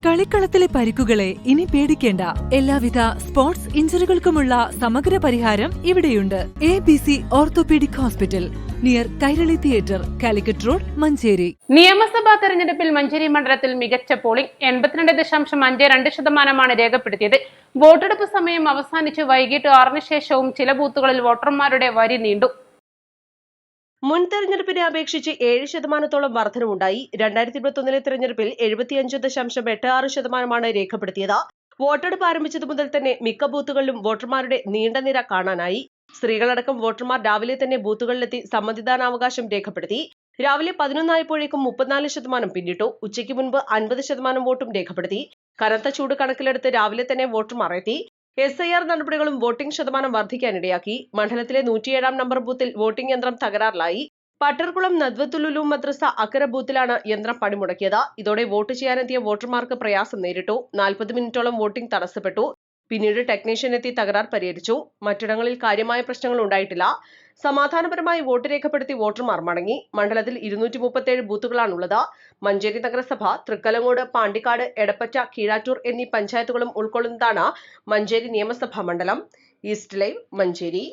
കളിക്കളത്തിലെ പരിക്കുകളെ ഇനി പേടിക്കേണ്ട. എല്ലാവിധ സ്പോർട്സ് ഇഞ്ചുറികൾക്കുമുള്ള സമഗ്ര പരിഹാരം ഇവിടെയുണ്ട്. ABC orthopaedic hospital, near Kairali theatre, Calicut road, Manjeri. നിയമസഭാ തെരഞ്ഞെടുപ്പിൽ മഞ്ചേരി മണ്ഡലത്തിൽ മികച്ച പോളിംഗ് 82.52% രേഖപ്പെടുത്തിയത്. വോട്ടെടുപ്പ് സമയം അവസാനിച്ച് വൈകിട്ട് 6 ശേഷവും ചില ബൂത്തുകളിൽ വോട്ടർമാരുടെ വരി നീണ്ടു. മുൻ തെരഞ്ഞെടുപ്പിനെ അപേക്ഷിച്ച് 7% വർധനവുണ്ടായി. 2021 തെരഞ്ഞെടുപ്പിൽ 75.86% രേഖപ്പെടുത്തിയത്. വോട്ടെടുപ്പ് ആരംഭിച്ചതു മുതൽ തന്നെ മിക്ക ബൂത്തുകളിലും വോട്ടർമാരുടെ നീണ്ട നിര കാണാനായി. സ്ത്രീകളടക്കം വോട്ടർമാർ രാവിലെ തന്നെ ബൂത്തുകളിലെത്തി സമ്മതിദാനാവകാശം രേഖപ്പെടുത്തി. രാവിലെ 11 ആയപ്പോഴേക്കും 34% പിന്നിട്ടു. ഉച്ചയ്ക്ക് മുൻപ് 50% വോട്ടും രേഖപ്പെടുത്തി. കനത്ത ചൂട് കണക്കിലെടുത്ത് രാവിലെ തന്നെ വോട്ടർമാർ എത്തി. SIR നടപടികളും വോട്ടിംഗ് ശതമാനം വർദ്ധിക്കാനിടയാക്കി. മണ്ഡലത്തിലെ 107 നമ്പർ ബൂത്തിൽ വോട്ടിംഗ് യന്ത്രം തകരാറിലായി. പട്ടർകുളം നദ്വത്തുലുലൂം മദ്രസ അക്കര ബൂത്തിലാണ് യന്ത്രം പണിമുടക്കിയത്. ഇതോടെ വോട്ട് ചെയ്യാനെത്തിയ വോട്ടർമാർക്ക് പ്രയാസം നേരിട്ടു. 40 മിനിറ്റോളം വോട്ടിംഗ് തടസ്സപ്പെട്ടു. പിന്നീട് ടെക്നീഷ്യൻ എത്തി തകരാർ പരിഹരിച്ചു. മറ്റിടങ്ങളിൽ കാര്യമായ പ്രശ്നങ്ങൾ ഉണ്ടായിട്ടില്ല. സമാധാനപരമായി വോട്ട് രേഖപ്പെടുത്തി വോട്ടർമാർ മടങ്ങി. മണ്ഡലത്തിൽ 237 ബൂത്തുകളാണുള്ളത്. മഞ്ചേരി നഗരസഭ, തൃക്കലങ്ങോട്, പാണ്ടിക്കാട്, എടപ്പറ്റ, കീഴാറ്റൂർ എന്നീ പഞ്ചായത്തുകളും ഉൾക്കൊള്ളുന്നതാണ് മഞ്ചേരി നിയമസഭാ മണ്ഡലം. East live, Manjeri.